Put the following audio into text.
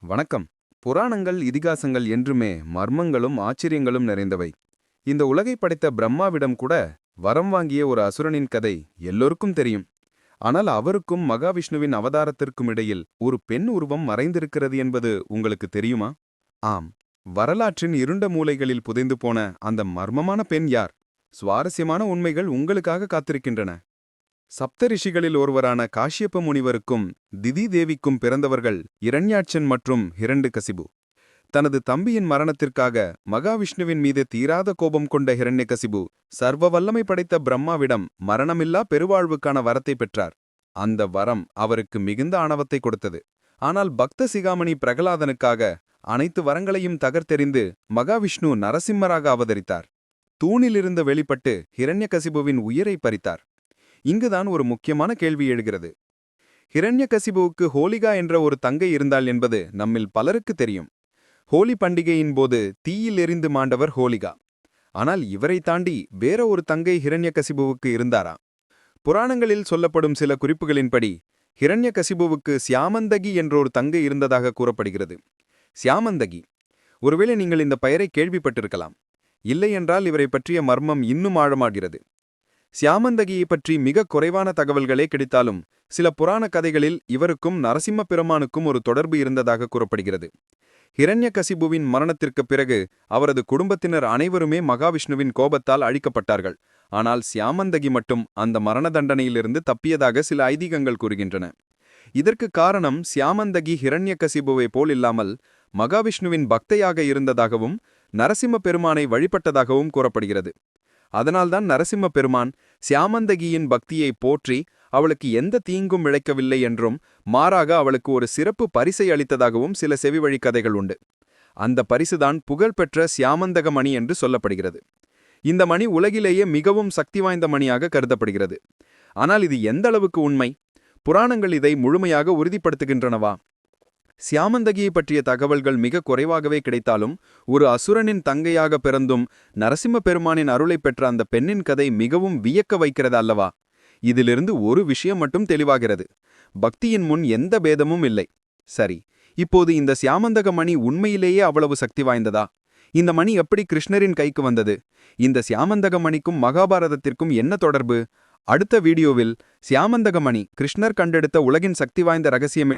வணக்கம். புராணங்கள் இதிகாசங்கள் என்றுமே மர்மங்களும் ஆச்சரியங்களும் நிறைந்தவை. இந்த உலகை படைத்த பிரம்மாவிடம் கூட வரம் வாங்கிய ஒரு அசுரனின் கதை எல்லோருக்கும் தெரியும். ஆனால் அவருக்கும் மகாவிஷ்ணுவின் அவதாரத்திற்கும் இடையில் ஒரு பெண் உருவம் மறைந்திருக்கிறது என்பது உங்களுக்கு தெரியுமா? ஆம், வரலாற்றின் இருண்ட மூலைகளில் புதைந்து போன அந்த மர்மமான பெண் யார்? சுவாரஸ்யமான உண்மைகள் உங்களுக்காக காத்திருக்கின்றன. சப்த ரிஷிகளில் ஒருவரான காஷ்யப்ப முனிவருக்கும் திதி தேவிக்கும் பிறந்தவர்கள் இரண்யாட்சன் மற்றும் ஹிரண்யகசிபு. தனது தம்பியின் மரணத்திற்காக மகாவிஷ்ணுவின் மீது தீராத கோபம் கொண்ட ஹிரண்யகசிபு சர்வ வல்லமை படைத்த பிரம்மாவிடம் மரணமில்லா பெருவாழ்வுக்கான வரத்தை பெற்றார். அந்த வரம் அவருக்கு மிகுந்த ஆணவத்தை கொடுத்தது. ஆனால் பக்த சிகாமணி பிரகலாதனுக்காக அனைத்து வரங்களையும் தகர்த்தெறிந்து மகாவிஷ்ணு நரசிம்மராக அவதரித்தார். தூணிலிருந்து வெளிப்பட்டு ஹிரண்யகசிபுவின் உயிரை பறித்தார். இங்குதான் ஒரு முக்கியமான கேள்வி எழுகிறது. ஹிரண்யகசிபுவுக்கு ஹோலிகா என்ற ஒரு தங்கை இருந்தாள் என்பது நம்மில் பலருக்கு தெரியும். ஹோலி பண்டிகையின் போது தீயில் எரிந்து மாண்டவர் ஹோலிகா. ஆனால் இவரை தாண்டி வேற ஒரு தங்கை ஹிரண்யகசிபுவுக்கு இருந்தாரா? புராணங்களில் சொல்லப்படும் சில குறிப்புகளின்படி ஹிரண்யகசிபுவுக்கு சியாமந்தகி என்றொரு தங்கை இருந்ததாக கூறப்படுகிறது. சியாமந்தகி, ஒருவேளை நீங்கள் இந்த பெயரை கேள்விப்பட்டிருக்கலாம். இல்லையென்றால் இவரை பற்றிய மர்மம் இன்னும் ஆழமாகிறது. சியாமந்தகியை பற்றி மிக குறைவான தகவல்களே கிடைத்தாலும் சில புராண கதைகளில் இவருக்கும் நரசிம்ம பெருமானுக்கும் ஒரு தொடர்பு இருந்ததாக கூறப்படுகிறது. ஹிரண்யகசிபுவின் மரணத்திற்குப் பிறகு அவரது குடும்பத்தினர் அனைவருமே மகாவிஷ்ணுவின் கோபத்தால் அழிக்கப்பட்டார்கள். ஆனால் சியாமந்தகி மட்டும் அந்த மரண தண்டனையிலிருந்து தப்பியதாக சில ஐதீகங்கள் கூறுகின்றன. இதற்கு காரணம் சியாமந்தகி ஹிரண்யகசிபுவை போல் இல்லாமல் மகாவிஷ்ணுவின் பக்தையாக இருந்ததாகவும் நரசிம்ம பெருமானை வழிபட்டதாகவும் கூறப்படுகிறது. அதனால்தான் நரசிம்ம பெருமான் சியாமந்தகியின் பக்தியை போற்றி அவளுக்கு எந்த தீங்கும் இழைக்கவில்லை என்றும் மாறாக அவளுக்கு ஒரு சிறப்பு பரிசை அளித்ததாகவும் சில செவிவழி கதைகள் உண்டு. அந்த பரிசுதான் புகழ்பெற்ற சியாமந்தக மணி என்று சொல்லப்படுகிறது. இந்த மணி உலகிலேயே மிகவும் சக்தி வாய்ந்த மணியாக கருதப்படுகிறது. ஆனால் இது எந்த அளவுக்கு உண்மை? புராணங்கள் இதை முழுமையாக உறுதிப்படுத்துகின்றனவா? சியாமந்தகியை பற்றிய தகவல்கள் மிக குறைவாகவே கிடைத்தாலும் ஒரு அசுரனின் தங்கையாக பிறந்தும் நரசிம்ம பெருமானின் அருளை பெற்ற அந்த பெண்ணின் கதை மிகவும் வியக்க வைக்கிறது அல்லவா? இதிலிருந்து ஒரு விஷயம் மட்டும் தெளிவாகிறது. பக்தியின் முன் எந்த பேதமும் இல்லை. சரி, இப்போது இந்த சியாமந்தக மணி உண்மையிலேயே அவ்வளவு சக்தி வாய்ந்ததா? இந்த மணி எப்படி கிருஷ்ணரின் கைக்கு வந்தது? இந்த சியாமந்தக மணிக்கும் மகாபாரதத்திற்கும் என்ன தொடர்பு? அடுத்த வீடியோவில் சியாமந்தக மணி கிருஷ்ணர் கண்டெடுத்த உலகின் சக்தி வாய்ந்த ரகசியம்